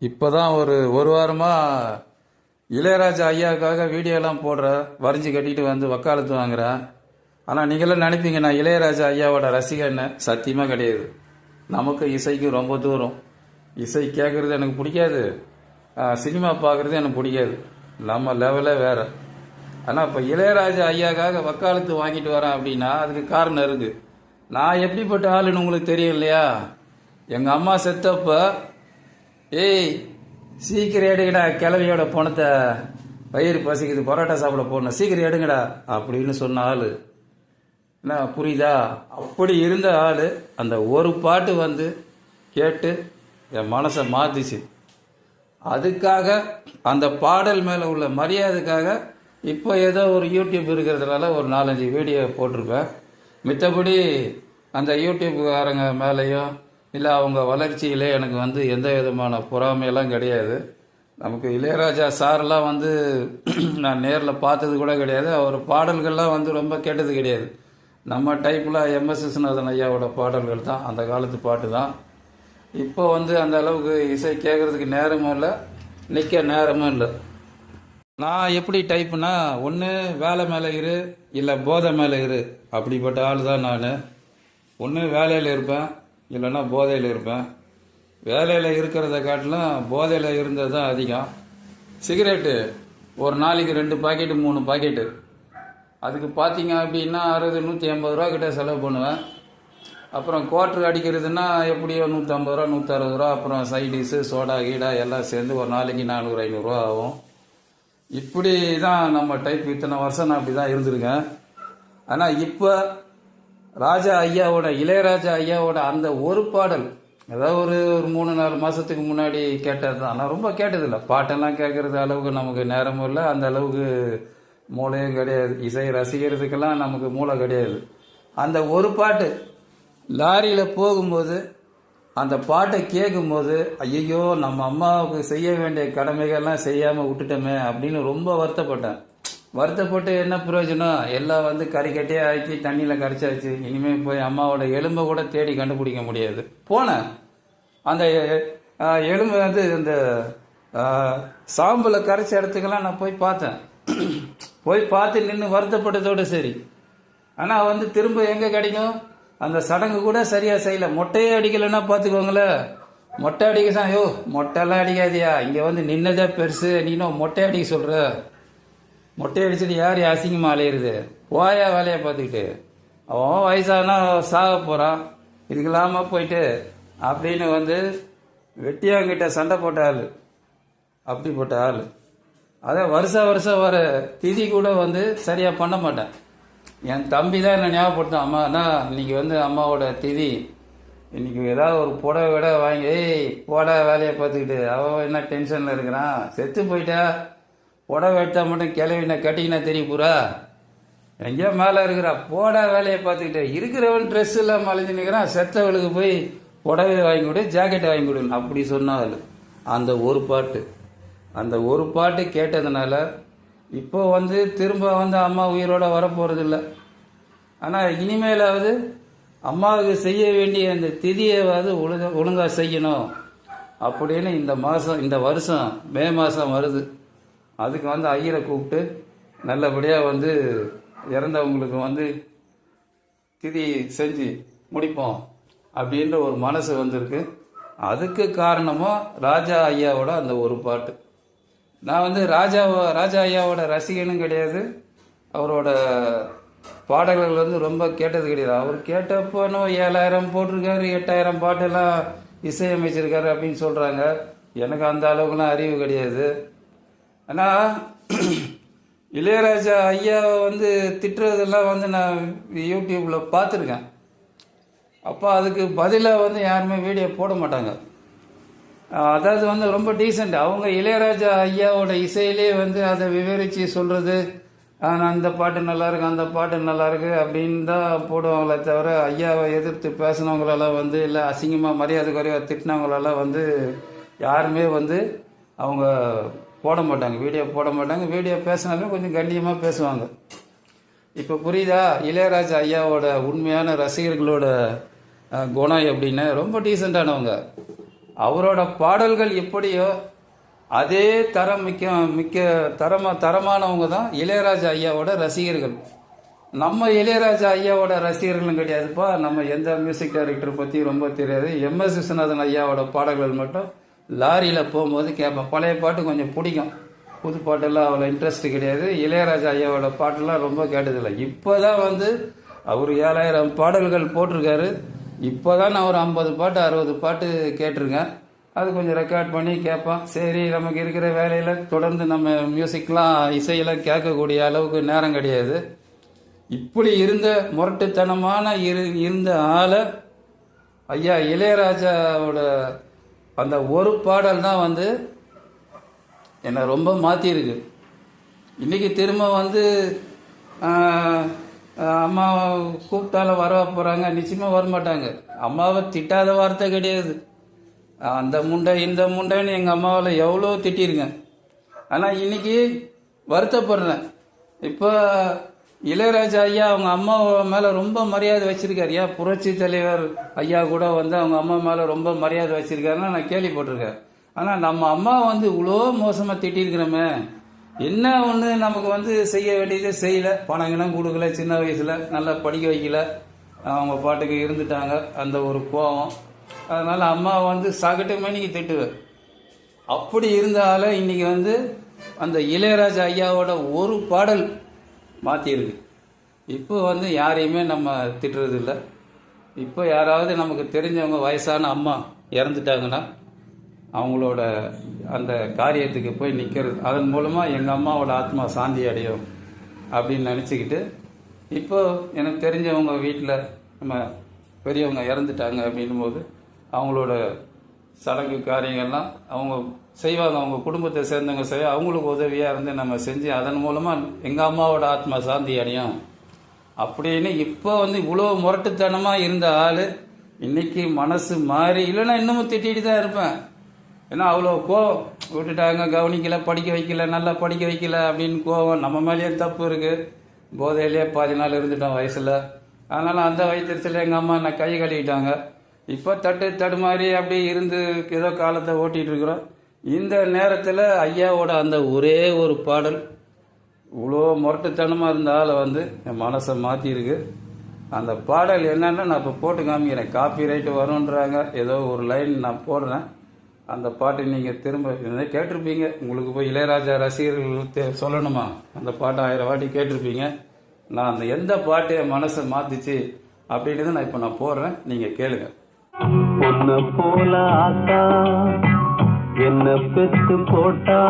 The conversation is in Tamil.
இப்போ தான் ஒரு வாரமாக இளையராஜா ஐயாவுக்காக வீடியோலாம் போடுறேன், வரைஞ்சி கட்டிட்டு வந்து வக்காலத்து வாங்குறேன். ஆனால் நீங்களும் நினைப்பீங்க நான் இளையராஜா ஐயாவோட ரசிகன்னு. சத்தியமாக கிடையாது. நமக்கு இசைக்கு ரொம்ப தூரம். இசை கேட்குறது எனக்கு பிடிக்காது, சினிமா பார்க்குறது எனக்கு பிடிக்காது. நம்ம லெவலே வேறு. ஆனால் இப்போ இளையராஜா ஐயாக்காக வக்காலத்து வாங்கிட்டு வரேன் அப்படின்னா அதுக்கு காரணம் இருக்குது. நான் எப்படிப்பட்ட ஆளுன்னு உங்களுக்கு தெரியும் இல்லையா? எங்கள் அம்மா செத்தப்ப, ஏய் சீக்கிரம் எடுங்கடா, கிளவியோட பணத்தை, வயிறு பசிக்குது, பரோட்டா சாப்பிட போகணும், சீக்கிரம் எடுங்கடா அப்படின்னு சொன்ன ஆள். என்ன புரியுதா? அப்படி இருந்த ஆள் அந்த ஒரு பாட்டு வந்து கேட்டு என் மனசை மாற்றிச்சு. அதுக்காக, அந்த பாடல் மேலே உள்ள மரியாதைக்காக இப்போ ஏதோ ஒரு யூடியூப் இருக்கிறதுனால ஒரு 4-5 வீடியோ போட்டிருப்பேன். மித்தபடி அந்த யூடியூப்காரங்க மேலேயும் இல்லை அவங்க வளர்ச்சியிலே எனக்கு வந்து எந்த விதமான பொறாமையெல்லாம் கிடையாது. நமக்கு இளையராஜா சாரெல்லாம் வந்து நான் நேரில் பார்த்தது கூட கிடையாது. அவர் பாடல்கள்லாம் வந்து ரொம்ப கேட்டது கிடையாது. நம்ம டைப்பில் எம்எஸ் விஸ்வநாதன் ஐயாவோட பாடல்கள் தான், அந்த காலத்து பாட்டு தான். இப்போ வந்து அந்த அளவுக்கு இசை கேட்குறதுக்கு நேரமும் இல்லை, நிற்க நேரமும் இல்லை. நான் எப்படி டைப்புனா, ஒன்று வேலை மேலே இரு, இல்லை போதை மேலே இரு, அப்படிப்பட்ட ஆள் தான் நான். ஒன்று வேலையில் இருப்பேன், இல்லைன்னா போதையில் இருப்பேன். வேலையில் இருக்கிறத காட்டிலும் போதையில் இருந்தது தான் அதிகம். சிகரெட்டு ஒரு நாளைக்கு 2 பாக்கெட்டு 3 பாக்கெட்டு, அதுக்கு பார்த்தீங்க அப்படின்னா 60-180 ரூபா கிட்ட செலவு பண்ணுவேன். அப்புறம் குவார்ட்ரு அடிக்கிறதுனா எப்படியோ 150 ரூபா 160 ரூபா. அப்புறம் சைடிஸு சோடா கீடா எல்லாம் சேர்ந்து ஒரு நாளைக்கு 400-500 ரூபா ஆகும். இப்படி தான் நம்ம டைப். இத்தனை வருஷம் நான் அப்படி தான் இருந்திருக்கேன். ஆனால் இப்போ ராஜா ஐயாவோட, இளையராஜா ஐயாவோட அந்த ஒரு பாடல், ஏதாவது ஒரு 3-4 மாதத்துக்கு முன்னாடி கேட்டது தான். நான் ரொம்ப கேட்டதில்லை, பாட்டெல்லாம் கேட்குறது அளவுக்கு நமக்கு நேரமும் இல்லை, அந்த அளவுக்கு மூளையும் கிடையாது. இசை ரசிக்கிறதுக்கெல்லாம் நமக்கு மூளை கிடையாது. அந்த ஒரு பாட்டு லாரியில் போகும்போது அந்த பாட்டை கேட்கும்போது, ஐயோ நம்ம அம்மாவுக்கு செய்ய வேண்டிய கடமைகள்லாம் செய்யாமல் விட்டுட்டோமே அப்படின்னு ரொம்ப வருத்தப்பட்டு என்ன பிரயோஜனம்? எல்லாம் வந்து கறிக்கட்டியே ஆக்கி தண்ணியில் கரைச்சாச்சு. இனிமேல் போய் அம்மாவோட எலும்பை கூட தேடி கண்டுபிடிக்க முடியாது. போனேன், அந்த எலும்பு வந்து இந்த சாம்பில் கரைச்ச இடத்துக்கெல்லாம் நான் போய் பார்த்தேன். போய் பார்த்து நின்று வருத்தப்பட்டதோடு சரி. ஆனால் வந்து திரும்ப எங்கே கிடைக்கும்? அந்த சடங்கு கூட சரியாக செய்யலை. மொட்டையே அடிக்கலைன்னா பார்த்துக்கோங்களேன். மொட்டை அடிக்க தான், யோ மொட்டைலாம் அடிக்காதியா, இங்கே வந்து நின்னதே பெருசு, நீனும் மொட்டை அடிக்க சொல்கிற. மொட்டை அடிச்சுட்டு யார் அசிங்கமாக அலையிறது? போயா வேலையை பார்த்துக்கிட்டு. அவன் வயசானா சாக போகிறான், இதுக்கு இல்லாமல் போயிட்டு அப்படின்னு வந்து வெட்டியாங்கிட்ட சண்டை போட்ட ஆள். அப்படிப்பட்ட ஆள். அதை வருஷம் வர திதி கூட வந்து சரியாக பண்ண மாட்டேன். என் தம்பி தான் என்ன ஞாபகப்படுத்தான், அம்மா தான் இன்னைக்கு வந்து அம்மாவோட திதி, இன்னைக்கு ஏதாவது ஒரு புடவை விட வாங்கி, ஏய் போட வேலையை பார்த்துக்கிட்டு, அவன் என்ன டென்ஷனில் இருக்கிறான், செத்து போயிட்டா புடவை எடுத்தா மட்டும் கிளவின கட்டிக்கினா தெரிய பூரா, எங்கேயோ மேலே இருக்கிறா, போட வேலையை பார்த்துக்கிட்டு, இருக்கிறவன் ட்ரெஸ் இல்லாமல் அழிஞ்சு நிற்கிறான், செத்தவளுக்கு போய் புடவை வாங்கி கொடு, ஜாக்கெட்டை வாங்கி கொடுன்னு அப்படி சொன்னால். அந்த ஒரு பாட்டு கேட்டதுனால இப்போ வந்து திரும்ப வந்து அம்மா உயிரோட வரப்போகிறதில்ல. ஆனால் இனிமேலாவது அம்மாவுக்கு செய்ய வேண்டிய அந்த திதியையாவது ஒழுங்காக செய்யணும் அப்படின்னு இந்த வருஷம் மே மாதம் வருது. அதுக்கு வந்து ஐயரை கூப்பிட்டு நல்லபடியாக வந்து இறந்தவங்களுக்கு வந்து திதி செஞ்சு முடிப்போம் அப்படின்ற ஒரு மனசு வந்திருக்கு. அதுக்கு காரணமாக ராஜா ஐயாவோட அந்த ஒரு பாட்டு. நான் வந்து ராஜா ஐயாவோட ரசிகனும் கிடையாது, அவரோட பாடல்கள் வந்து ரொம்ப கேட்டது கிடையாது. அவர் கேட்டப்போ 7,000 போட்டிருக்காரு, 8,000 பாட்டெல்லாம் இசையமைச்சிருக்காரு அப்படின்னு சொல்கிறாங்க. எனக்கு அந்த அளவுக்குலாம் அறிவு கிடையாது. ஆனால் இளையராஜா ஐயாவை வந்து திட்டுறதெல்லாம் வந்து நான் யூடியூப்பில் பார்த்துருக்கேன். அப்போ அதுக்கு பதிலாக வந்து யாருமே வீடியோ போட மாட்டாங்க. அதாவது வந்து ரொம்ப டீசெண்ட். அவங்க இளையராஜா ஐயாவோட இசையிலே வந்து அதை விவரித்து சொல்கிறது, அந்த பாட்டு நல்லாயிருக்கு, அந்த பாட்டு நல்லாயிருக்கு அப்படின்னு தான் போடுவாங்களே தவிர, ஐயாவை எதிர்த்து பேசினவங்களெல்லாம் வந்து, இல்லை அசிங்கமாக மரியாதை குறைவாக திட்டினவங்களெல்லாம் வந்து யாருமே வந்து அவங்க போட மாட்டாங்க, வீடியோ போட மாட்டாங்க. வீடியோ பேசினாலும் கொஞ்சம் கண்ணியமாக பேசுவாங்க. இப்போ புரியுதா இளையராஜா ஐயாவோட உண்மையான ரசிகர்களோட குணம் எப்படின்னு? ரொம்ப டீசெண்டானவங்க. அவரோட பாடல்கள் எப்படியோ அதே தரம் தரமானவங்க தான் இளையராஜா ஐயாவோட ரசிகர்கள். நம்ம இளையராஜா ஐயாவோட ரசிகர்களும் கிடையாதுப்பா. நம்ம எந்த மியூசிக் டைரக்டர் பற்றி ரொம்ப தெரியாது. எம்எஸ் விஸ்வநாதன் ஐயாவோட பாடல்கள் மட்டும் லாரியில் போகும்போது கேட்பேன். பழைய பாட்டு கொஞ்சம் பிடிக்கும், புது பாட்டெல்லாம் அவ்வளோ இன்ட்ரெஸ்ட் கிடையாது. இளையராஜா ஐயாவோட பாட்டெல்லாம் ரொம்ப கேட்டதில்லை. இப்போ தான் அவர் 7000 பாடல்கள் போட்டிருக்காரு. இப்போ தான் நான் ஒரு 50 பாட்டு 60 பாட்டு கேட்டிருக்கேன். அது கொஞ்சம் ரெக்கார்ட் பண்ணி கேட்பேன். சரி, நமக்கு இருக்கிற வேலையில் தொடர்ந்து நம்ம மியூசிக்லாம் இசையெல்லாம் கேட்கக்கூடிய அளவுக்கு நேரம் கிடையாது. இப்படி இருந்த முரட்டுத்தனமான இருந்த ஆளை ஐயா இளையராஜாவோட அந்த ஒரு பாடல் தான் என்னை ரொம்ப மாற்றிருக்கு. இன்றைக்கி திரும்ப அம்மா கூப்பிட்டாலும் வர போகிறாங்க, நிச்சயமாக வரமாட்டாங்க. அம்மாவை திட்டாத வார்த்தை கிடையாது. அந்த முண்டை இந்த முண்டைன்னு எங்கள் அம்மாவில் எவ்வளோ திட்டிருக்கேன். ஆனால் இன்னைக்கு வருத்தப்படுறேன். இப்போ இளையராஜா ஐயா அவங்க அம்மா மேலே ரொம்ப மரியாதை வச்சிருக்காரு. ஏன் புரட்சி தலைவர் ஐயா கூட அவங்க அம்மா மேலே ரொம்ப மரியாதை வச்சிருக்காருன்னா நான் கேள்விப்பட்டிருக்கேன். ஆனால் நம்ம அம்மா இவ்வளோ மோசமாக திட்டிருக்கிறோமே, என்ன ஒன்று நமக்கு செய்ய வேண்டியது செய்யலை, பணங்கள்லாம் கொடுக்கல, சின்ன வயசில் நல்லா படிக்க வைக்கல, அவங்க பாட்டுக்கு இருந்துட்டாங்க. அந்த ஒரு கோபம், அதனால் அம்மா சகட்டு மணிக்கு திட்டுவேன். அப்படி இருந்தாலும் இன்னைக்கு அந்த இளையராஜா ஐயாவோட ஒரு பாடல் மாற்றிருக்கு. இப்போ யாரையுமே நம்ம திட்டுறதில்லை. இப்போ யாராவது நமக்கு தெரிஞ்சவங்க வயசான அம்மா இறந்துட்டாங்கன்னா அவங்களோட அந்த காரியத்துக்கு போய் நிற்கிறது, அதன் மூலமாக எங்கள் அம்மாவோட ஆத்மா சாந்தி அடையும் அப்படின்னு நினச்சிக்கிட்டு, இப்போ எனக்கு தெரிஞ்சவங்க வீட்டில் நம்ம பெரியவங்க இறந்துட்டாங்க அப்படின்னும் போது அவங்களோட சடங்கு காரியங்கள்லாம் அவங்க செய்வாங்க. அவங்க குடும்பத்தை சேர்ந்தவங்க செய்ய அவங்களுக்கு உதவியாக இருந்து நம்ம செஞ்சு அதன் மூலமாக எங்கள் அம்மாவோட ஆத்மா சாந்தி அடையும் அப்படின்னு இப்போ இவ்வளோ முரட்டுத்தனமாக இருந்த ஆள் இன்னைக்கு மனசு மாறி, இல்லைன்னா இன்னமும் திட்டிட்டு தான் இருப்பேன். ஏன்னா அவ்வளோ கோவம், விட்டுட்டாங்க, கவனிக்கல, படிக்க வைக்கல, நல்லா படிக்க வைக்கல அப்படின்னு கோவம். நம்ம மேலேயே தப்பு இருக்குது, போதையிலே பாதி நாள் இருந்துட்டோம் வயசில். அதனால் அந்த வயிற்றுல எங்கள் அம்மா என்னை கை கழுவிட்டாங்க. இப்போ தடுமாறி அப்படியே இருந்து ஏதோ காலத்தை ஓட்டிகிட்டு இருக்கிறோம். இந்த நேரத்தில் ஐயாவோட அந்த ஒரே ஒரு பாடல் இவ்வளோ முரட்டுத்தனமாக இருந்த ஆளை என் மனசை மாற்றிருக்கு. அந்த பாடல் என்னென்னா நான் இப்போ போட்டு காமிக்கிறேன். காப்பி ரைட்டு வரும்ன்றாங்க, ஏதோ ஒரு லைன் நான் போடுறேன். அந்த பாட்டு நீங்கள் திரும்ப கேட்டிருப்பீங்க. உங்களுக்கு போய் இளையராஜா ரசிகர்கள் சொல்லணுமா, அந்த பாட்டை 1000 வாட்டி கேட்டிருப்பீங்க. நான் அந்த எந்த பாட்டு என் மனசை மாற்றிச்சு அப்படின்றது நான் இப்போ நான் போடுறேன், நீங்கள் கேளுங்க. உன்னை போல ஆத்தா என்ன பெத்து போட்டா